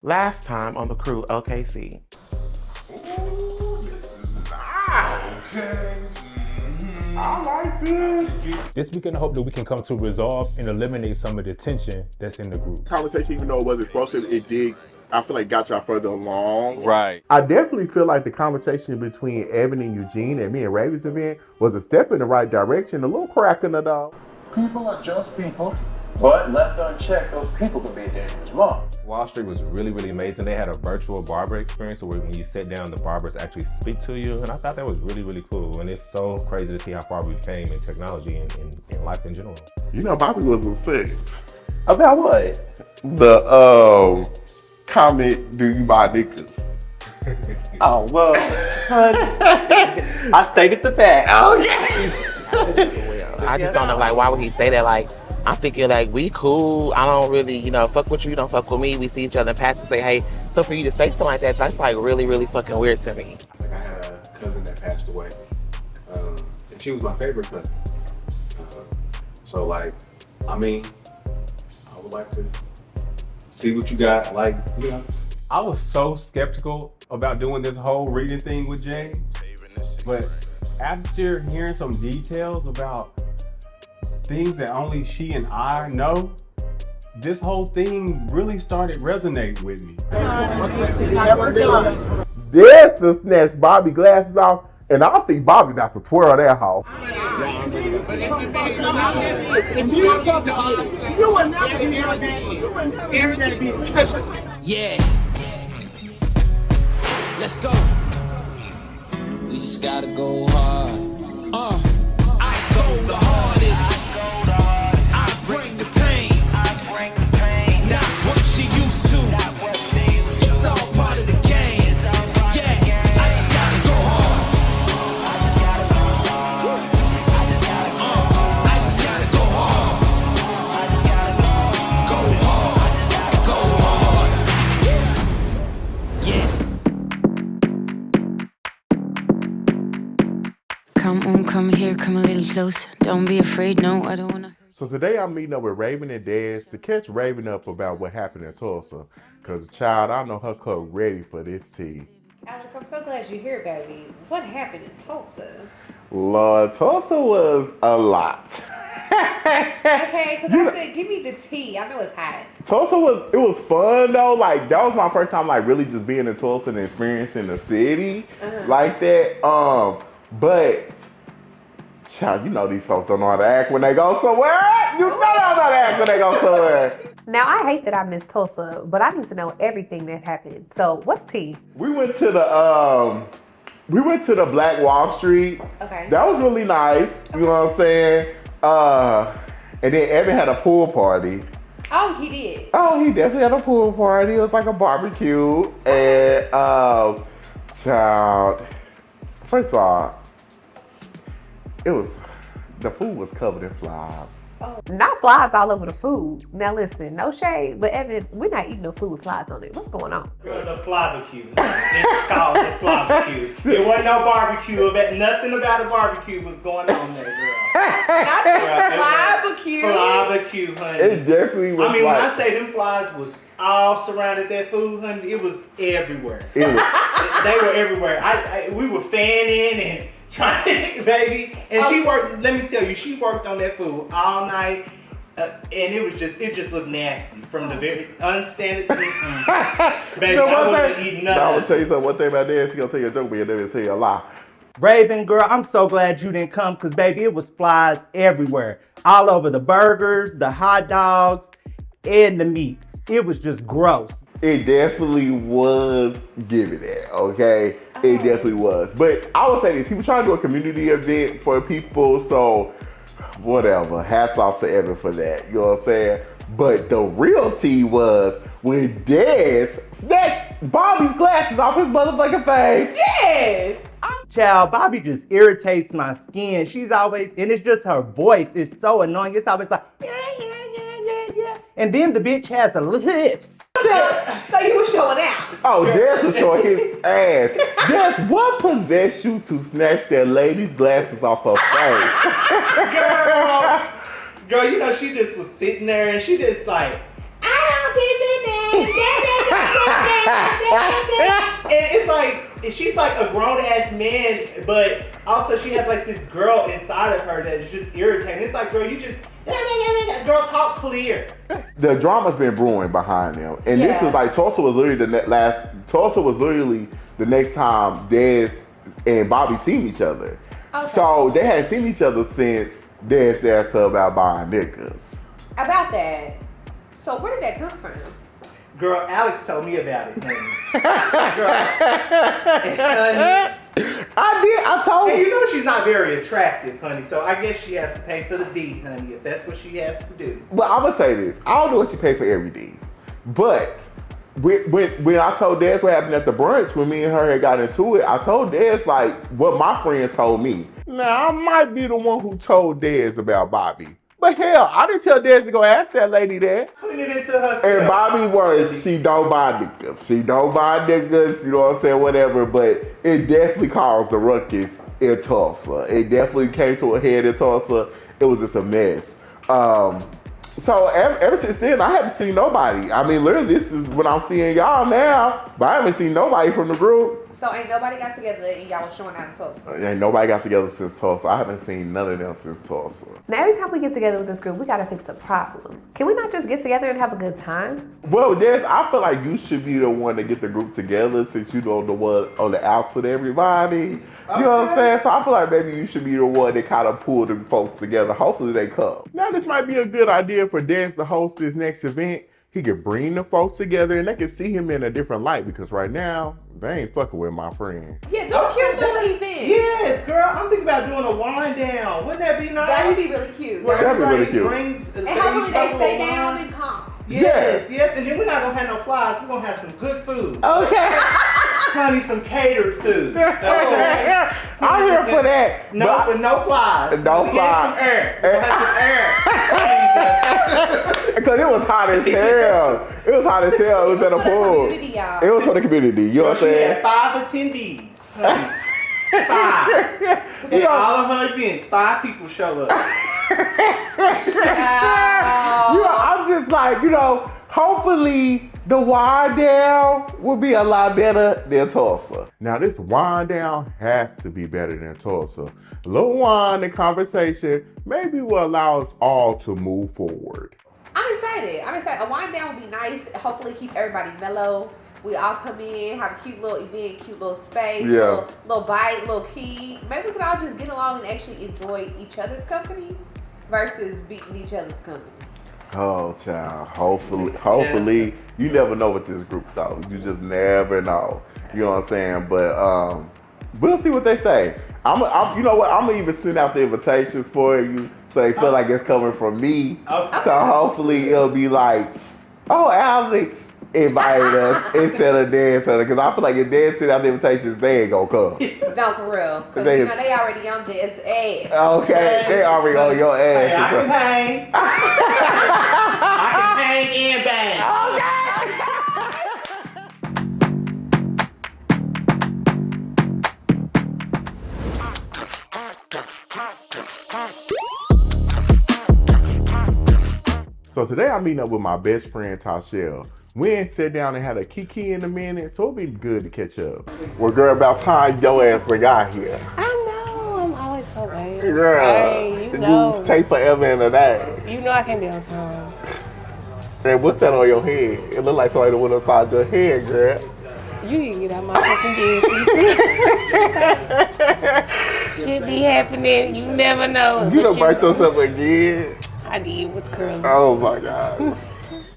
Last time on the Crew OKC. Ooh, this is nice. Okay. I like this. This weekend, I hope that we can come to a resolve and eliminate some of the tension that's in the group. Conversation, even though it wasn't explosive, it did, I feel like, got y'all further along. Right. I definitely feel like the conversation between Evin and Eugene and me and Raven's event was a step in the right direction, a little crack in the dog. People are just people, but left unchecked, those people can be a dangerous mob. Wall Street was really, really amazing. They had a virtual barber experience where when you sit down, the barbers actually speak to you. And I thought that was really, really cool. And it's so crazy to see how far we've came in technology and in life in general. You know, Bobby was sick. About what? The comment, do you buy niggas? Oh, well, I stated the fact. Oh, yeah. I just don't know, like, why would he say that? Like, I'm thinking, like, we cool. I don't really, fuck with you. You don't fuck with me. We see each other in passing, say, hey. So for you to say something like that, that's, like, really, really fucking weird to me. Like, I had a cousin that passed away, and she was my favorite cousin. So, like, I mean, I would like to see what you got, like, you know. I was so skeptical about doing this whole reading thing with Jay, but after hearing some details about things that only she and I know, this whole thing really started resonating with me. This to snatch Bobby glasses off, and I think Bobby got to twirl that hoe. Yeah. Let's go. We just gotta go hard. I go the hardest. I bring the pain. Not what she used to. It's all part of the game. Yeah, I just gotta go hard. I just gotta go hard. Go hard. Go hard. Yeah. Come on, come here, come a little closer. Don't be afraid, no, I don't wanna. So today I'm meeting up with Raven and Dez to catch Raven up about what happened in Tulsa. Cause child, I know her cup ready for this tea. Alex, I'm so glad you're here, baby. What happened in Tulsa? Lord, Tulsa was a lot. Okay, because I said, give me the tea. I know it's hot. Tulsa was fun though. Like that was my first time like really just being in Tulsa and experiencing the city like that. But child, you know these folks don't know how to act when they go somewhere. You know they don't know how to act when they go somewhere. Now, I hate that I missed Tulsa, but I need to know everything that happened. So, what's tea? We went to the Black Wall Street. Okay. That was really nice. You know what I'm saying? And then Evin had a pool party. Oh, he did? Oh, he definitely had a pool party. It was like a barbecue. And, child, first of all, the food was covered in flies. Oh. Not flies all over the food. Now listen, no shade, but Evin, we're not eating no food with flies on it. What's going on? The flybarbecue. It's called the flybarbecue. It wasn't no barbecue. Nothing about a barbecue was going on there, girl. Not the flybarbecue. Flybarbecue, honey. It definitely was. I mean, when I say them flies was all surrounded that food, honey, it was everywhere. They were everywhere. We were fanning and trying, baby. And she worked, let me tell you, she worked on that food all night. And it just looked nasty from the very unsanitary. Baby, I wasn't eating nothing. I'm gonna tell you something. One thing about this, he's gonna tell you a joke, but he'll never tell you a lie. Raven, girl, I'm so glad you didn't come because, baby, it was flies everywhere. All over the burgers, the hot dogs, and the meats. It was just gross. It definitely was giving that, okay? It definitely was. But I would say this, he was trying to do a community event for people, so whatever. Hats off to Evin for that, you know what I'm saying? But the real tea was when Dez snatched Bobby's glasses off his motherfucking face. Yes! Child, Bobby just irritates my skin. She's always, and it's just her voice is so annoying. It's always like, yeah. And then the bitch has the lips. So you were showing out. Oh, Dez was showing his ass. Dez, what possessed you to snatch that lady's glasses off her face? Girl, you know, she just was sitting there and she just like, I don't And it's like, she's like a grown ass man, but also she has like this girl inside of her that is just irritating. It's like, girl, you just, girl, talk clear. The drama's been brewing behind them, and this is like Tulsa was literally the next time Des and Bobby seen each other. Okay. So they hadn't seen each other since Des asked her about buying niggas. About that. So where did that come from? Girl, Alex told me about it, honey. Girl, I told and you. you know she's not very attractive, honey, so I guess she has to pay for the D, honey, if that's what she has to do. But I'm gonna say this. I don't know what she paid for every D. But when I told Des what happened at the brunch, when me and her had got into it, I told Des like what my friend told me. Now I might be the one who told Des about Bobby. But hell, I didn't tell Des to go ask that lady that. Putting it into her. And Bobby words, she don't buy niggas. She don't buy niggas, you know what I'm saying, whatever. But it definitely caused a ruckus in Tulsa. It definitely came to a head in Tulsa. It was just a mess. So ever since then, I haven't seen nobody. I mean, literally, this is when I'm seeing y'all now, but I haven't seen nobody from the group. So ain't nobody got together and y'all was showing out in Tulsa? Ain't nobody got together since Tulsa. I haven't seen none of them since Tulsa. Now every time we get together with this group, we gotta fix a problem. Can we not just get together and have a good time? Well, Des, I feel like you should be the one to get the group together since you know the one on the outs with everybody. You know what I'm saying? So I feel like maybe you should be the one that kind of pull the folks together. Hopefully they come. Now this might be a good idea for Des to host this next event. He could bring the folks together and they can see him in a different light because right now, they ain't fucking with my friend. Yeah, do a cute little event. Yes, girl. I'm thinking about doing a wind down. Wouldn't that be nice? That would be really cute. Where That'd be really cute. brings And hopefully they stay down and calm. Yes, yes. And then we're not going to have no flies. We're going to have some good food. Okay. Honey, some catered food. Okay? I'm here for that. No, with no flies. No flies. Some air. We'll have some air. Because it was hot as hell. It was hot as hell. It was at a pool. It was for the community. You know what I'm She saying? had 5 attendees. Honey. 5. At all of her events, 5 people show up. I'm just like, hopefully the wind down will be a lot better than Tulsa. Now this wind down has to be better than Tulsa. A little wine and conversation maybe will allow us all to move forward. I'm excited. A wind down would be nice. Hopefully keep everybody mellow. We all come in, have a cute little event, cute little space, little bite, little key. Maybe we could all just get along and actually enjoy each other's company versus beating each other's company. Oh, child. Hopefully, you never know with this group though. You just never know. You know what I'm saying? But we'll see what they say. You know what? I'm gonna even send out the invitations for you so they feel like it's coming from me. Okay. So hopefully it'll be like, oh, Alex invited us instead of Dan. Because I feel like if Dan send out the invitations, they ain't gonna come. No, for real. Because they already on Dan's ass. Okay, they already on your ass. Hey, I can hang. I can hang and bang. So today I'm meeting up with my best friend, Tashelle. We ain't sat down and had a kiki in a minute, so it'll be good to catch up. Well, girl, about time your ass got here. I know, I'm always so late. Girl, Hey, you know. take forever in a day. You know I can be on time. And what's that on your head? It look like somebody went inside your head, girl. You can get out my fucking business. Shit be happening, you never know. You done burnt yourself again. I did with curly. Oh my gosh.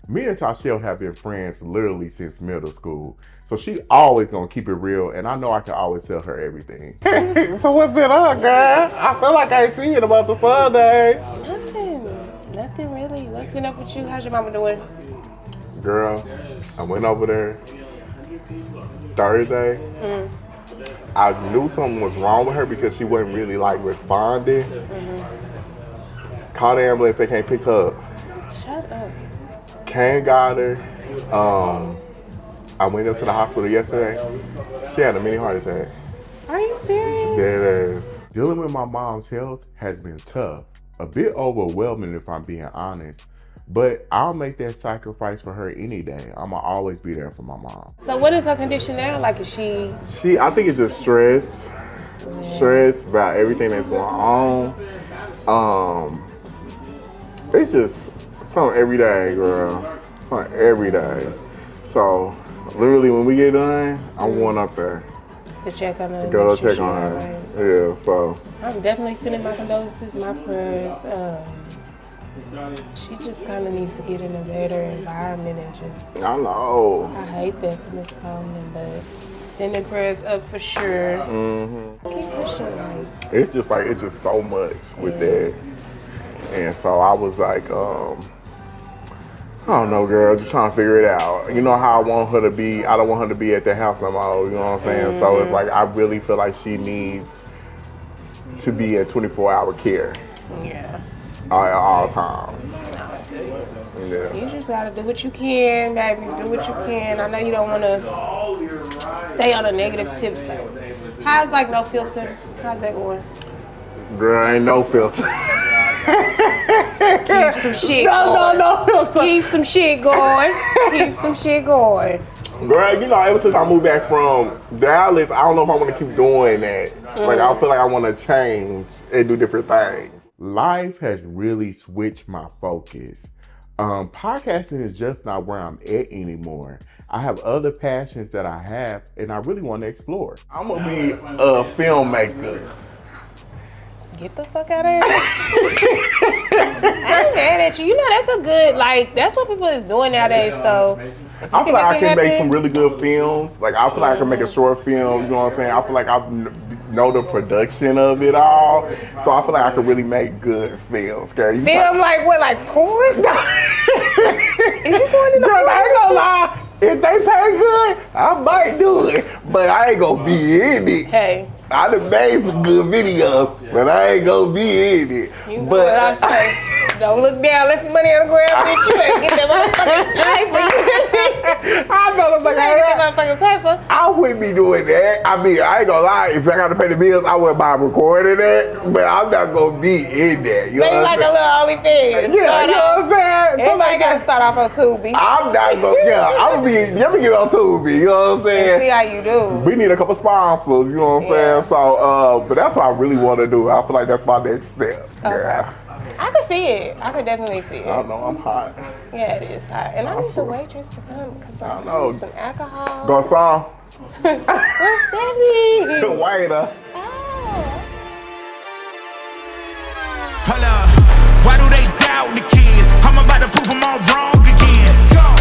Me and Tashelle have been friends literally since middle school. So she always gonna keep it real, and I know I can always tell her everything. So what's been up, girl? I feel like I ain't seen you about the Sunday. Nothing really. What's been up with you? How's your mama doing? Girl, I went over there Thursday. I knew something was wrong with her because she wasn't really like responding. Called the ambulance, they can't pick her up. Shut up. Kane got her. I went up to the hospital yesterday. She had a mini heart attack. Are you serious? Dead ass. Dealing with my mom's health has been tough, a bit overwhelming if I'm being honest. But I'll make that sacrifice for her any day. I'ma always be there for my mom. So what is her condition now? Like, is she? I think it's just stress. Stress about everything that's going on. It's just something every day, girl. Something every day. So literally when we get done, I'm going up there. To check on her. Go check on her. Yeah, so. I'm definitely sending my condolences, my prayers. She just kind of needs to get in a better environment and just. I know. I hate that for Miss Coleman, but sending prayers up for sure. Keep pushing, like. It's just so much with that. And so I was like, I don't know, girl, just trying to figure it out. You know how I want her to be, I don't want her to be at the house no more, you know what I'm saying? So it's like, I really feel like she needs to be in 24-hour care. Yeah. At all times. Yeah. You just gotta do what you can, baby. Do what you can. I know you don't want to stay on a negative tip. So. How's like no filter? How's that going? Girl, ain't no filter. Keep some shit going. No filter. Keep some shit going. Keep some shit going. Girl, you know, ever since I moved back from Dallas, I don't know if I want to keep doing that. Like, I feel like I want to change and do different things. Life has really switched my focus. Podcasting is just not where I'm at anymore. I have other passions that I have and I really want to explore. I'm going to be a filmmaker. Get the fuck out of here. I ain't mad at you. You know, that's a good, like, that's what people is doing nowadays, so. I feel like I can make some really good films. Like, I feel like I can make a short film, you know what I'm saying? I feel like I know the production of it all. So I feel like I can really make good films, girl. Film like what, like porn? Is you going in the girl, I ain't gonna lie. If they pay good, I might do it. But I ain't gonna be in it. Hey. I done made some good videos, but I ain't gonna be in it. You know what I say. Don't look down, let some money on the ground, bitch. You ain't get that motherfucking paper. I know the motherfucking paper. I wouldn't be doing that. I mean, I ain't gonna lie. If I gotta pay the bills, I wouldn't mind recording that. But I'm not gonna be in there. You know maybe like a little OnlyFans. Yeah, you know what I'm saying? Everybody gotta start off on Tubi. I'm not gonna, I'm gonna be, let me get on Tubi, you know what I'm saying? See how you do. We need a couple sponsors, you know what I'm saying? So, but that's what I really want to do. I feel like that's my next step. Okay. I could see it. I could definitely see it. I know, I'm hot. Yeah, it is hot. And I need the waitress to come because I know. need some alcohol. Garçon. What's that mean? The waiter. Hold up. Why do they doubt the kid? I'm about to prove them all wrong again.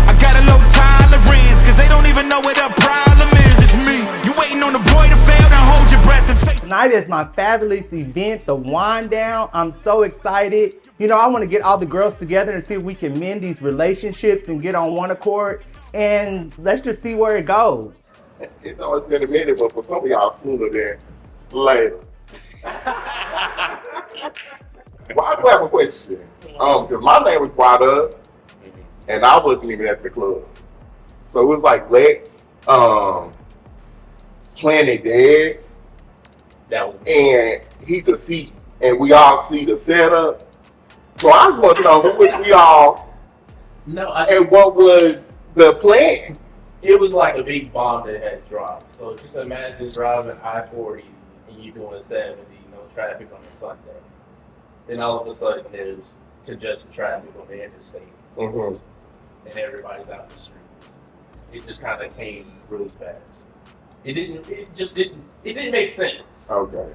I got a low tolerance because they don't even know what the problem is. It's me. You waiting on the boy to fail, then hold your breath and face. Tonight is my fabulous event, the Wine Down. I'm so excited. You know, I want to get all the girls together and see if we can mend these relationships and get on one accord. And let's just see where it goes. It's been a minute, but for some of y'all sooner than later. Well, I do have a question. Because my name was brought up, and I wasn't even at the club. So it was like Lex, Planet Dez, and he's a C, and we all see the setup. So I just want to know who was we all, and what was the plan? It was like a big bomb that had dropped. So just imagine driving I-40 and you doing 70, no traffic on a Sunday. Then all of a sudden there's congested traffic on the interstate. And everybody's out in the streets. It just kind of came really fast. It didn't make sense. Okay.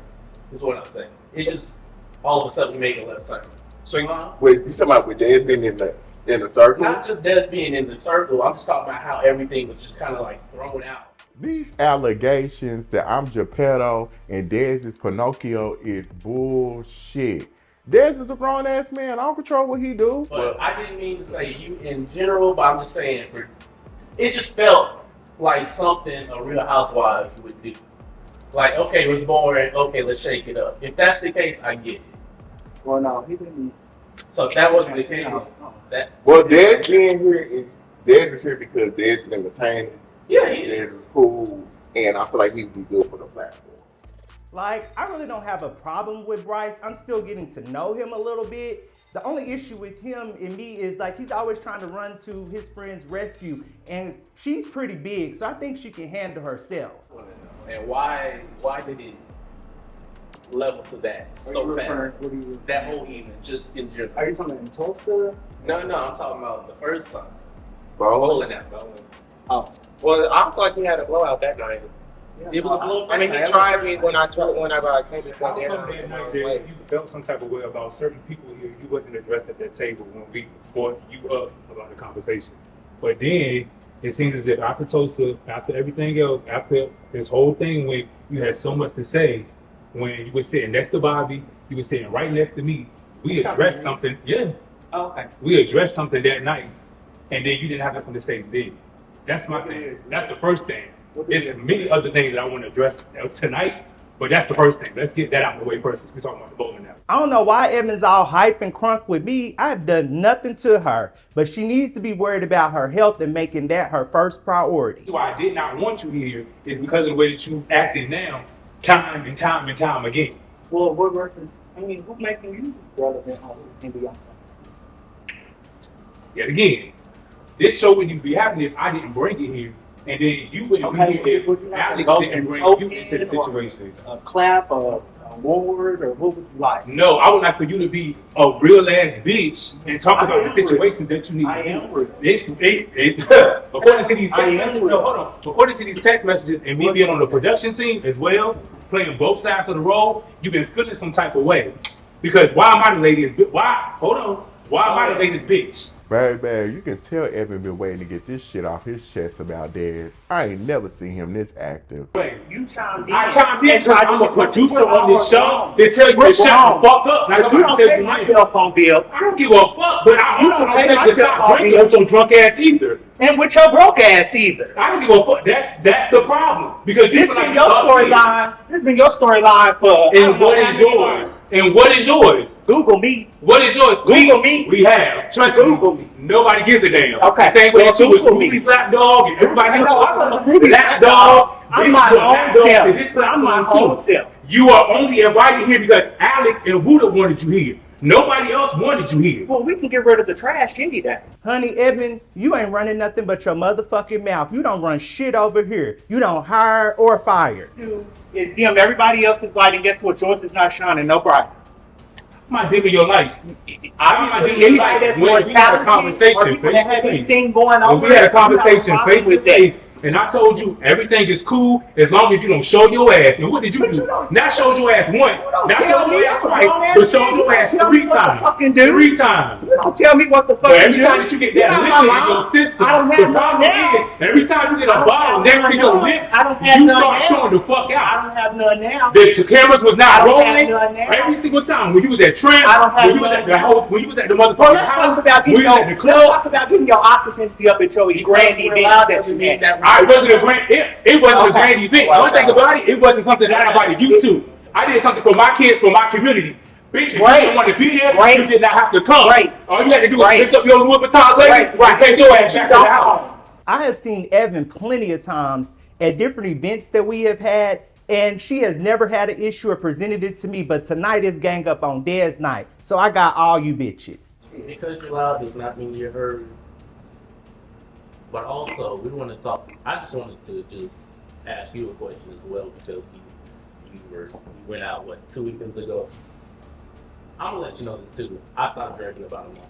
That's what I'm saying. It just, all of a sudden we make a left turn. So you talking about with Dez being in the circle? Not just Dez being in the circle, I'm just talking about how everything was just kind of like thrown out. These allegations that I'm Geppetto and Dez is Pinocchio is bullshit. Dez is a grown ass man. I don't control what he do. But I didn't mean to say you in general, but I'm just saying it just felt like something a Real Housewives would do. Like, okay, it was boring. Okay, let's shake it up. If that's the case, I get it. Well, no, he didn't. So if that wasn't the case, well, Dez being here Dez is here because Dez is entertaining. Yeah, he is. Dez is cool, and I feel like he would be good for the platform. Like, I really don't have a problem with Bryce. I'm still getting to know him a little bit. The only issue with him and me is like he's always trying to run to his friend's rescue, and she's pretty big, so I think she can handle herself. And why did it level to that so fast? That whole evening, just in general. Are you talking about in Tulsa? No, I'm talking about the first time. Bowling. Oh. Well, I thought he had a blowout that night. It was a blowout. I mean, he tried me when I came to sit down. That night that you felt some type of way about certain people here, you wasn't addressed at that table when we brought you up about the conversation. But then it seems as if after Tulsa, after everything else, after this whole thing, when you had so much to say, when you were sitting next to Bobby, you were sitting right next to me, we addressed something. Yeah. Oh, okay. We addressed something that night, and then you didn't have nothing to say then. That's my thing. That's the first thing. There's many other things that I want to address tonight, but that's the first thing. Let's get that out of the way first. We're talking about the bowling now. I don't know why Evan's all hype and crunk with me. I've done nothing to her, but she needs to be worried about her health and making that her first priority. Why I did not want you here is because of the way that you acted now, time and time and time again. Well, what reference? I mean, who's making you relevant in Beyonce? Yet again, this show wouldn't be happening if I didn't bring it here. And then you wouldn't be here if Alex didn't bring you into the situation. A clap, a award, or what would you like? No, I would like for you to be a real ass bitch and talk about the situation that you need. I am real. According to these text messages, according to these text messages, and me being on the production team as well, playing both sides of the role, you've been feeling some type of way. Because why am I the latest bitch? Why am I the latest bitch? Baby, you can tell Evin been waiting to get this shit off his chest about Dez. I ain't never seen him this active. Wait, you chimed in. I chimed in because I'm a producer on this show. They tell you to shut the fuck up. But you don't pay my cell phone bill. I don't give a fuck, but I also don't tell you to stop drinking with your drunk ass either. And with your broke ass either. I don't give a fuck. That's the problem. Because this been your storyline. This been your storyline for. And what is yours? And what is yours? Google me. What is yours? Google me. We have. Trust Google me. Nobody gives a damn. Okay. Same way that you was Ruby's lapdog and everybody else. Ruby's lapdog. I'm my own self. I'm my own self. You are only invited here because Alex and Buddha wanted you here. Nobody else wanted you here. Well, we can get rid of the trash any day. Honey, Evin, you ain't running nothing but your motherfucking mouth. You don't run shit over here. You don't hire or fire. It's dim everybody else's light, and guess what? Yours is not shining no brighter. I'm not dimming your light. Obviously, anybody that's more talented or people that have anything going on. We had a conversation face to face, and I told you everything is cool as long as you don't show your ass. And what did you do? Not showed your ass once, not showed your ass twice, but showed your ass 3 times. 3 times. You don't tell me what the fuck but every time that you get that liquor in your system, the problem is every time you get a bottle next to your lips, you start showing the fuck out. I don't have none now. The cameras was not rolling every single time. When you was at Trent, when you was at the house, when you was at the motherfucking house, when you was at the club. Let's talk about getting your occupancy up at your grand event that you had. It wasn't a grand. It wasn't a grand event. One thing about it, it wasn't something that I invited you to. I did something for my kids, for my community. Bitch, if you didn't want to be there, you did not have to come. All you had to do was pick up your Louis Vuitton luggage and take your ass back to the house. I have seen Evin plenty of times at different events that we have had, and she has never had an issue or presented it to me. But tonight is gang up on Dez night, so I got all you bitches. Because you're loud does not mean you're heard. But also, we want to talk. I just wanted to just ask you a question as well because you went out 2 weekends ago. I'm gonna let you know this too. I stopped drinking about a month ago.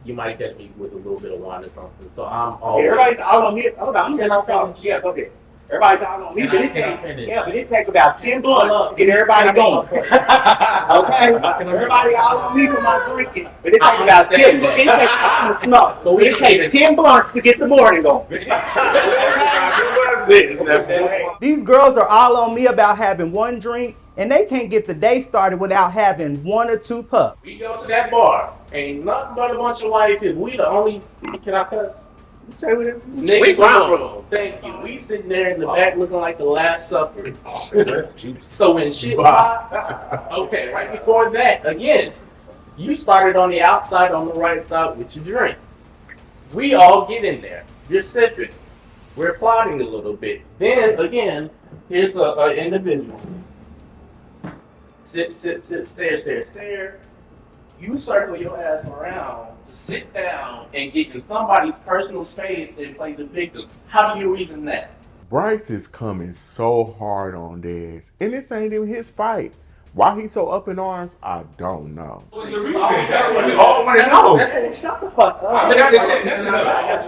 You might catch me with a little bit of wine or something. So I'm always. Everybody's out on me. Hold on, yeah, go ahead. Everybody's out on me, but it take about 10 blunts to get everybody going. Okay, everybody out on me for my drinking, but it take about 10. It take I'm a smoke, but it take 10 blunts to get the morning going. These girls are all on me about having one drink, and they can't get the day started without having 1 or 2 puffs. We go to that bar, ain't nothing but a bunch of white people. We the only. Can I cuss? Say whatever. Niggas room. Thank you. We sitting there in the back looking like the Last Supper. So when shit pop, okay, right before that, again, you started on the outside, on the right side with your drink. We all get in there. You're sipping. We're plotting a little bit. Then again, here's an individual Sit, stare. You circle your ass around to sit down and get in somebody's personal space and play the victim. How do you reason that? Bryce is coming so hard on Dez, and this ain't even his fight. Why he's so up in arms, I don't know. What's the reason? That's what we all want to know. Shut the fuck up. I got this shit. That's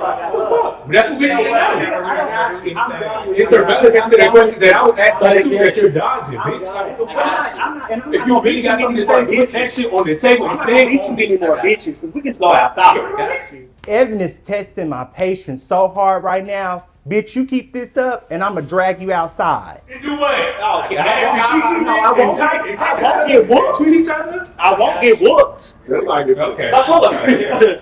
what we need to know. It's irrelevant to that question that I was asking you that you're dodging, bitch. If you really got something to say, put that shit on the table I'm and not say gonna meet too many more bitches, because we can go outside. Evin is testing my patience so hard right now. Bitch, you keep this up, and I'ma drag you outside. and do what? I I won't get whooped. Tweet each other? I won't get whooped. That's like it. Okay.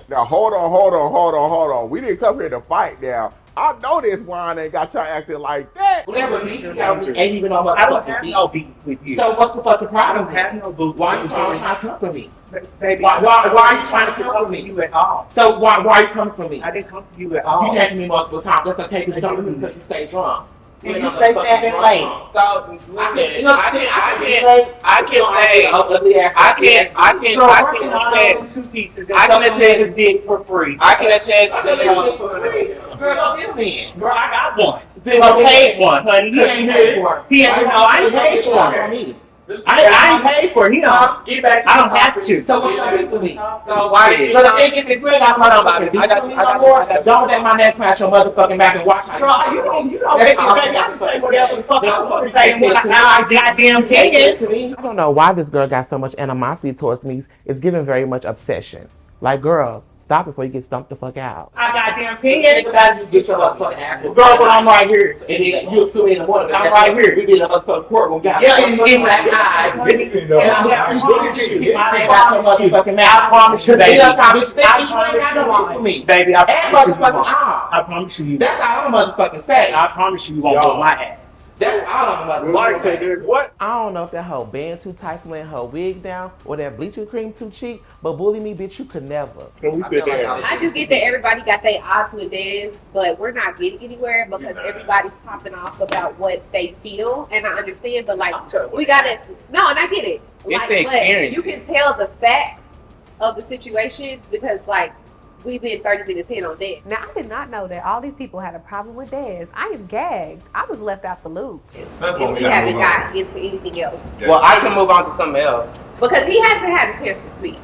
Now hold on. We didn't come here to fight now. I know this wine ain't got y'all acting like that. Whatever beef you got with me, ain't even on my I don't fucking have beef. no beef with you. So what's the fucking I problem? don't have no beef. Why are you trying to come for me? Baby, Why are you trying to come for me? you at all? So why are you coming for me? I didn't come for you at all. You came to me multiple times. That's okay because you don't do because you stay drunk. And you stay fat and late. So I can attest his dick for free. I can attest to Girl, give me. Girl, I got one. Then I paid one, honey. He ain't paid for it. He ain't I ain't paid for it. I ain't paid for it. He don't. Get back to I don't have to. So what's your beef with me? So why did you? So the thing is, if you ain't got my motherfucking beef with me no more, don't let my neck crash your motherfucking back and watch how Girl, you don't baby, I can say whatever the fuck I want to say when I goddamn take it. I don't know why this girl got so much animosity towards me. It's giving very much obsession. Like, girl, stop before you get stumped the fuck out. I goddamn pay it. You get your motherfucking ass. Girl, but I'm right here. And then you'll sue me in the morning. I'm right here. We be in a motherfucking courtroom. Yeah, in black eye. And I'm keep my name out your motherfucking mouth. I promise you, baby. I promise you, baby. I I promise you. That's how I'm motherfucking say. I promise you won't put my ass. That's all I'm motherfucking say. What? I don't know if that hoe band too tight for laying her wig down or that bleaching cream too cheap, but bully me, bitch, you could never. Can we sit down? I just get that everybody got their odds with Dez, but we're not getting anywhere because everybody's popping off about what they feel, and I understand, but like we gotta and I get it. It's like, the experience. You can tell the facts of the situation because like we've been 30 minutes in on Dez. Now, I did not know that all these people had a problem with Dez. I am gagged. I was left out the loop. And we haven't gotten into anything else. Well, I can move on to something else. Because he hasn't had a chance to speak.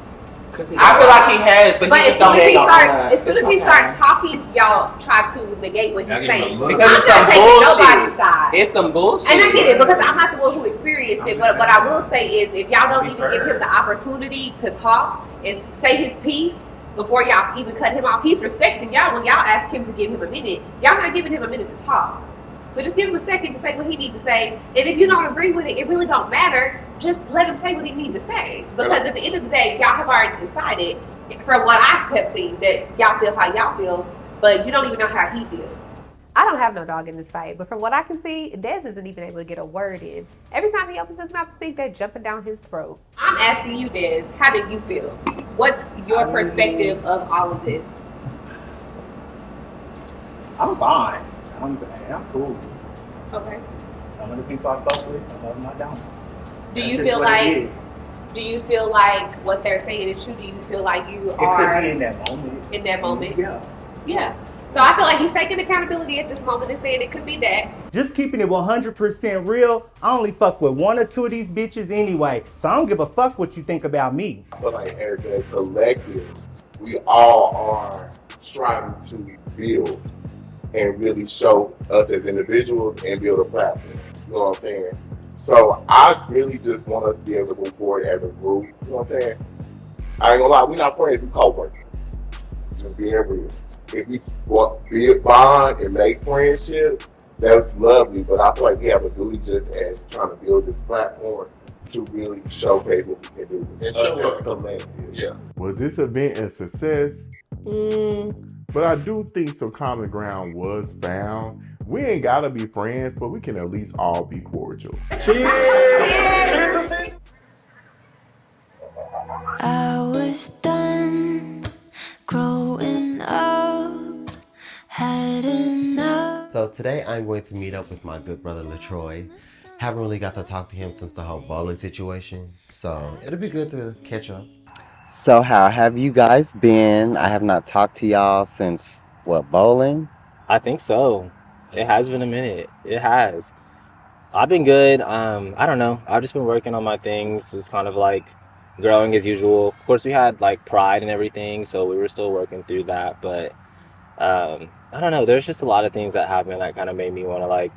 I feel like he has, but he just don't as soon as he starts talking, y'all try to negate what he's saying. Because I'm it's some not taking bullshit. nobody's side. It's some bullshit. And I get it because I'm not the one who experienced it. But what I will say is if y'all don't even give him the opportunity to talk and say his piece before y'all even cut him off, he's respecting y'all when y'all ask him to give him a minute. Y'all not giving him a minute to talk. So just give him a second to say what he needs to say. And if you don't agree with it, it really don't matter. Just let him say what he needs to say. Because at the end of the day, y'all have already decided, from what I have seen, that y'all feel how y'all feel, but you don't even know how he feels. I don't have no dog in this fight, but from what I can see, Dez isn't even able to get a word in. Every time he opens his mouth to speak, they're jumping down his throat. I'm asking you, Dez, how do you feel? What's your perspective of all of this? I'm fine. I'm cool. Okay. Some of the people I fuck with, some of them I don't. Do you feel like what they're saying is true? Do you feel like you are It could be in that moment. In that moment? Yeah. Yeah. So I feel like he's taking accountability at this moment and saying it could be that. Just keeping it 100% real, I only fuck with one or two of these bitches anyway, so I don't give a fuck what you think about me. I feel like as a collective, we all are striving to build and really show us as individuals and build a platform. You know what I'm saying? So I really just want us to be able to move forward as a group. You know what I'm saying? I ain't gonna lie, we're not friends, we co-workers. Just being real. If we bond and make friendship, that's lovely. But I feel like we have a duty just as trying to build this platform to really showcase what we can do. And show us as up. a collective. Yeah. Was this event a success? But I do think some common ground was found. We ain't gotta be friends, but we can at least all be cordial. I was done growing up, had enough. So So today I'm going to meet up with my good brother Latroy. Haven't really got to talk to him since the whole bowling situation, so it'll be good to catch up. So how have you guys been? I have not talked to y'all since what, bowling? I think so. It has been a minute. It has. I've been good. I don't know. I've just been working on my things, just kind of like growing as usual. Of course, we had like pride and everything, so we were still working through that. But I don't know. There's just a lot of things that happened that kind of made me want to like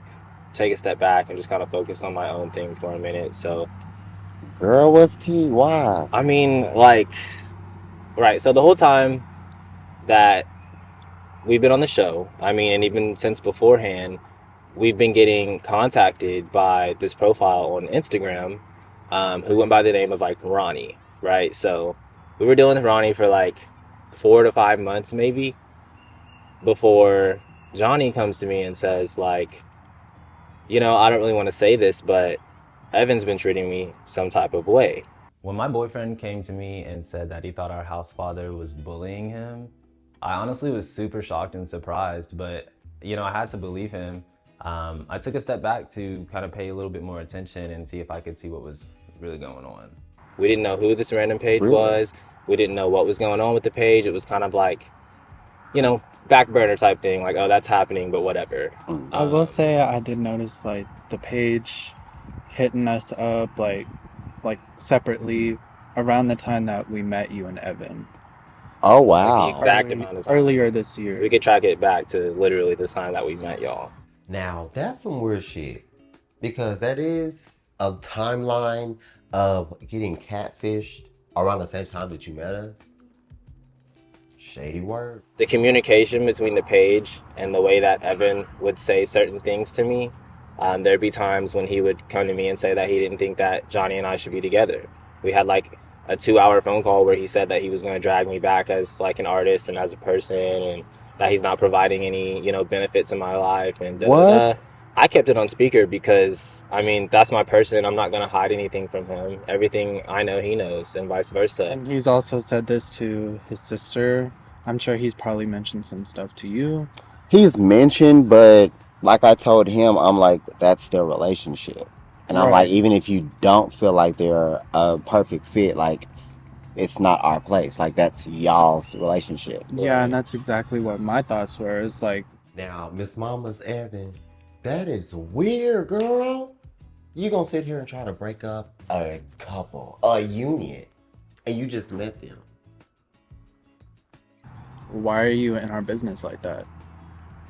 take a step back and just kind of focus on my own thing for a minute. So, Girl, what's tea? Why? I mean, like, right. So the whole time that we've been on the show, I mean, and even since beforehand, we've been getting contacted by this profile on Instagram who went by the name of like Ronnie, right? So we were dealing with Ronnie for like 4 to 5 months maybe before Johnny comes to me and says like, you know, I don't really want to say this, but Evan's been treating me some type of way. When my boyfriend came to me and said that he thought our house father was bullying him, I honestly was super shocked and surprised, but you know, I had to believe him. I took a step back to kind of pay a little bit more attention and see if I could see what was really going on. We didn't know who this random page was. We didn't know what was going on with the page. It was kind of like, you know, back burner type thing, like, oh, that's happening, but whatever. I will say I did notice like the page hitting us up like separately around the time that we met you and Evin. Oh wow. Like the exact amount of time. Earlier this year. We could track it back to literally the time that we met y'all. Now, that's some weird shit, because that is a timeline of getting catfished around the same time that you met us. Shady word. The communication between the page and the way that Evin would say certain things to me, there'd be times when he would come to me and say that he didn't think that Johnny and I should be together. We had like a 2-hour phone call where he said that he was going to drag me back as like an artist and as a person, and that he's not providing any, you know, benefits in my life. And What? I kept it on speaker because, I mean, that's my person. I'm not going to hide anything from him. Everything I know, he knows, and vice versa. And he's also said this to his sister. I'm sure he's probably mentioned some stuff to you. He's mentioned, but like I told him, I'm like, that's their relationship. And I'm like, even if you don't feel like they're a perfect fit, like, it's not our place. Like, that's y'all's relationship. Yeah, and that's exactly what my thoughts were. It's like, now, Miss Mama's Evin, that is weird, girl. You gonna sit here and try to break up a couple, a union, and you just met them. why are you in our business like that?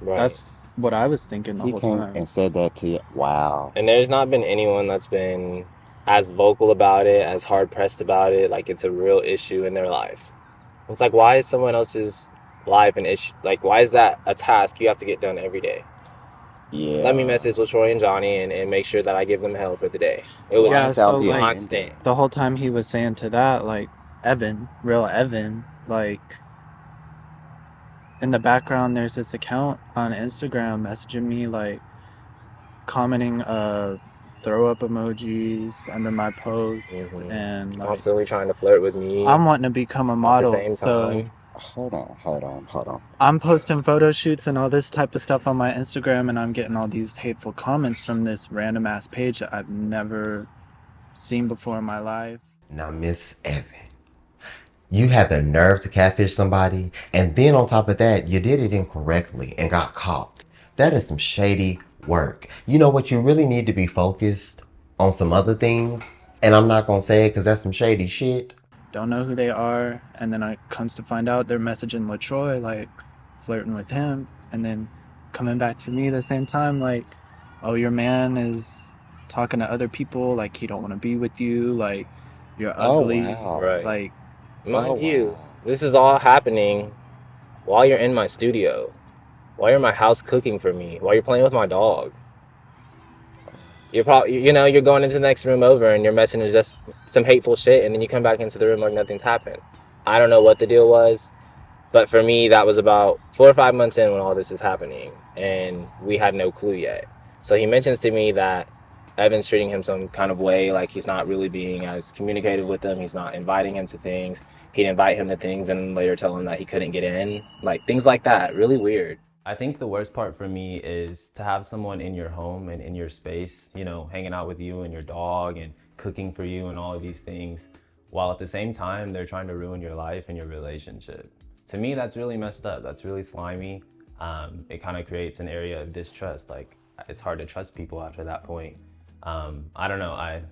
Right. That's what I was thinking the He whole came time. and said that to you. Wow. And there's not been anyone that's been as vocal about it, as hard pressed about it, like it's a real issue in their life. It's like, why is someone else's life an issue? Like, why is that a task you have to get done every day? Yeah. Let me message Latroy and Johnny and make sure that I give them hell for the day. It was constant. The whole time he was saying to that, like, Evin, real Evin, like, in the background there's this account on Instagram messaging me, like, commenting throw up emojis under my posts, and like, Constantly trying to flirt with me. I'm wanting to become a model, At the same so time. Hold on. I'm posting photo shoots and all this type of stuff on my Instagram, and I'm getting all these hateful comments from this random ass page that I've never seen before in my life. Now, Miss Evin, you had the nerve to catfish somebody, and then on top of that, you did it incorrectly and got caught. That is some shady work. You know what? You really need to be focused on some other things, and I'm not gonna say it because that's some shady shit. Don't know who they are, and then I comes to find out they're messaging Latroy, like, flirting with him, and then coming back to me the same time, like, oh, your man is talking to other people, like, he don't want to be with you, like, you're ugly. wow. Right. Like, Mind you, this is all happening while you're in my studio, while you're in my house cooking for me, while you're playing with my dog. You're probably, you know, you're going into the next room over and your message is just some hateful shit, and then you come back into the room like nothing's happened. I don't know what the deal was, but for me, that was about 4 or 5 months in when all this is happening, and we had no clue yet. So he mentions to me that Evan's treating him some kind of way, like he's not really being as communicative with him, he's not inviting him to things. He'd invite him to things and later tell him that he couldn't get in. Like, things like that. Really weird. I think the worst part for me is to have someone in your home and in your space, you know, hanging out with you and your dog and cooking for you and all of these things, while at the same time they're trying to ruin your life and your relationship. To me, that's really messed up. That's really slimy. It kind of creates an area of distrust. Like, it's hard to trust people after that point. I don't know.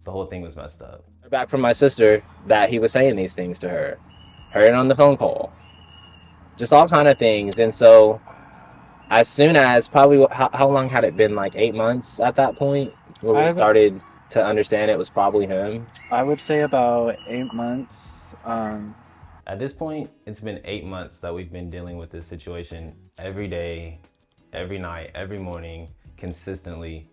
The whole thing was messed up. Back from my sister that he was saying these things to her. Heard it on the phone call. Just all kind of things. And so as soon as probably, how long had it been? Like 8 months at that point where we started to understand it was probably him? I would say about 8 months. At this point, it's been 8 months that we've been dealing with this situation every day, every night, every morning, consistently,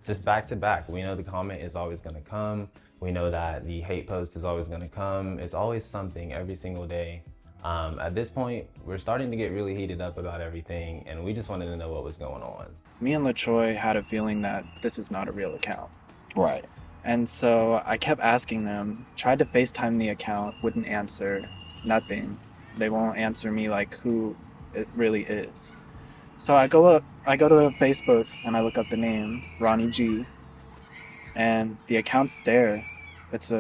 just back to back. We know the comment is always gonna come. We know that the hate post is always gonna come. It's always something every single day. At this point, we're starting to get really heated up about everything, and we just wanted to know what was going on. Me and Latroy had a feeling that this is not a real account. Right. And so I kept asking them, tried to FaceTime the account, wouldn't answer, nothing. They won't answer me like who it really is. So I go to Facebook and I look up the name, Ronnie G, and the account's there. It's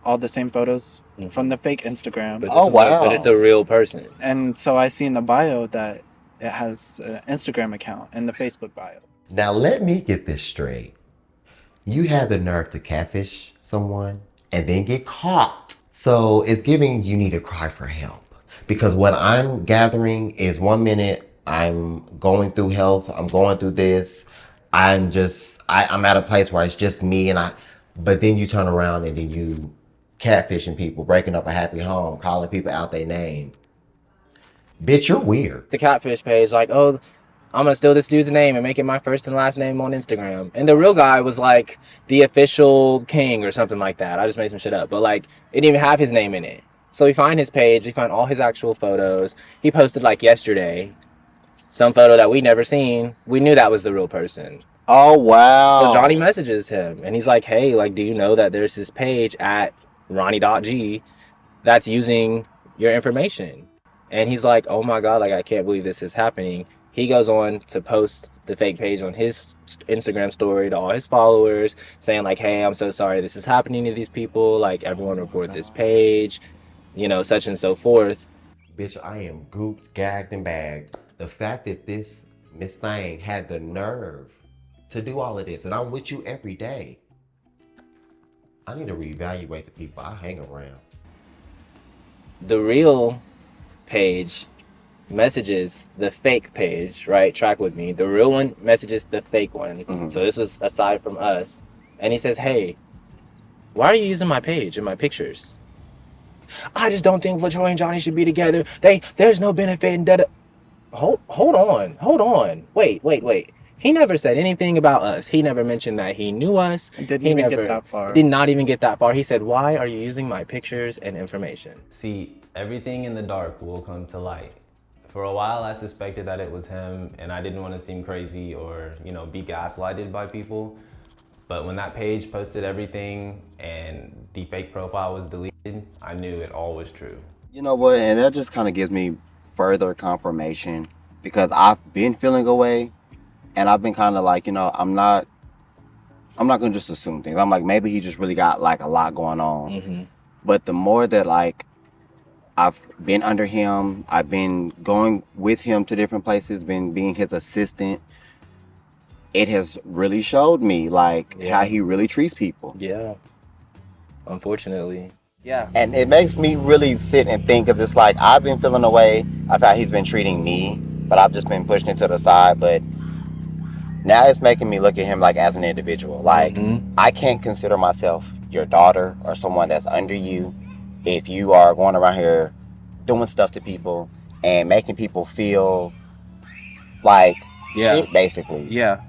all the same photos from the fake Instagram. But it's a real person. And so I see in the bio that it has an Instagram account in the Facebook bio. Now let me get this straight. You had the nerve to catfish someone and then get caught. So it's giving you need to cry for help. Because what I'm gathering is 1 minute I'm going through health, I'm going through this, I'm at a place where it's just me but then you turn around and then you catfishing people, breaking up a happy home, calling people out their name. Bitch, you're weird. The catfish page, like, oh, I'm gonna steal this dude's name and make it my first and last name on Instagram. And the real guy was like the official king or something like that. I just made some shit up, but like it didn't even have his name in it. So we find his page, we find all his actual photos. He posted like yesterday some photo that we never seen. We knew that was the real person. Oh wow. So Johnny messages him and he's like, hey, like, do you know that there's this page at Ronnie.g that's using your information? And he's like, oh my God, like I can't believe this is happening. He goes on to post the fake page on his Instagram story to all his followers saying like, hey, I'm so sorry this is happening to these people. Like, everyone report this page, you know, such and so forth. Bitch, I am gooped, gagged, and bagged. The fact that this Miss Thing had the nerve to do all of this, and I'm with you every day. I need to reevaluate the people I hang around. The real page messages the fake page, right? Track with me. The real one messages the fake one. Mm-hmm. So this was aside from us. And he says, hey, why are you using my page and my pictures? I just don't think Latroy and Johnny should be together. There's no benefit in that. Hold on. Wait. He never said anything about us. He never mentioned that he knew us. Didn't even get that far. Did not even get that far. He said, why are you using my pictures and information? See, everything in the dark will come to light. For a while, I suspected that it was him, and I didn't want to seem crazy or, you know, be gaslighted by people. But when that page posted everything and the fake profile was deleted, I knew it all was true. You know what, and that just kind of gives me further confirmation because I've been feeling away, and I've been kind of like, you know, I'm not gonna just assume things. I'm like, maybe he just really got like a lot going on. Mm-hmm. But the more that like I've been under him, I've been going with him to different places, been being his assistant, it has really showed me like how he really treats people. Yeah. Unfortunately. Yeah. And it makes me really sit and think of this, like I've been feeling away of how he's been treating me, but I've just been pushing it to the side. But now it's making me look at him like as an individual. Like I can't consider myself your daughter or someone that's under you if you are going around here doing stuff to people and making people feel like shit, basically. Yeah.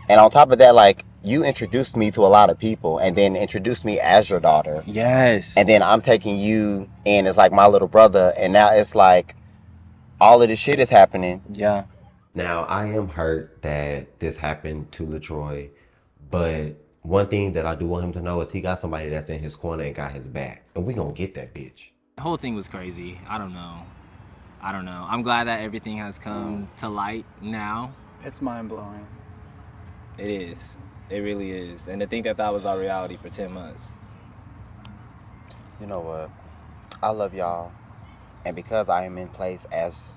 And on top of that, like, you introduced me to a lot of people and then introduced me as your daughter. Yes. And then I'm taking you in as like my little brother. And now it's like all of this shit is happening. Yeah. Now, I am hurt that this happened to Latroy, but one thing that I do want him to know is he got somebody that's in his corner and got his back. And we gonna get that bitch. The whole thing was crazy. I don't know. I don't know. I'm glad that everything has come to light now. It's mind-blowing. It is. It really is. And to think that that was our reality for 10 months. You know what? I love y'all. And because I am in place as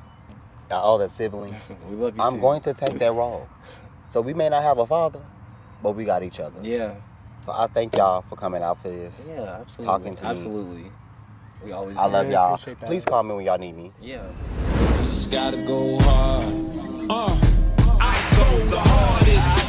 the older sibling, we love you I'm too. going to take that role. So we may not have a father, but we got each other. Yeah. So I thank y'all for coming out for this. Yeah, absolutely. Talking to me. Absolutely. We always I love do. y'all. Please call me when y'all need me. Yeah. You just gotta go hard. I go the hardest.